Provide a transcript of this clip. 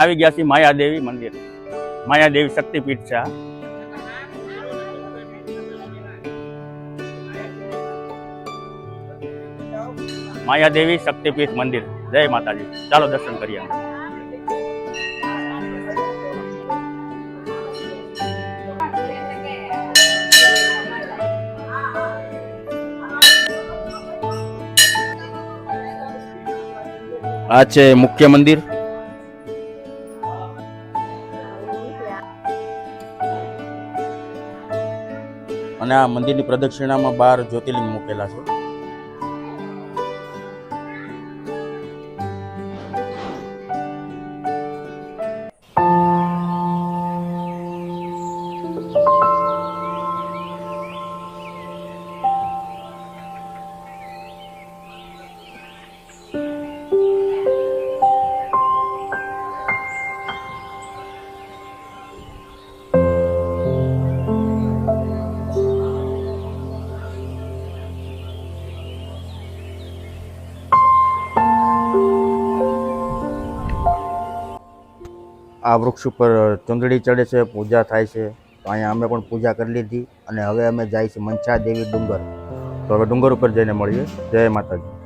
આવી ગયા છીએ માયાદેવી મંદિર. માયાદેવી શક્તિપીઠ છે. માયાદેવી શક્તિપીઠ મંદિર. જય માતાજી. ચાલો દર્શન કરીએ. આ છે મુખ્ય મંદિર. અને આ મંદિરની પ્રદક્ષિણામાં 12 જ્યોતિર્લિંગ મૂકેલા છે. આ વૃક્ષ ઉપર ચુંદડી ચડે છે, પૂજા થાય છે. તો અહીંયા અમે પણ પૂજા કરી લીધી અને હવે અમે જાય છે મંછા દેવી ડુંગર. તો હવે ડુંગર ઉપર જઈને મળીએ. જય માતાજી.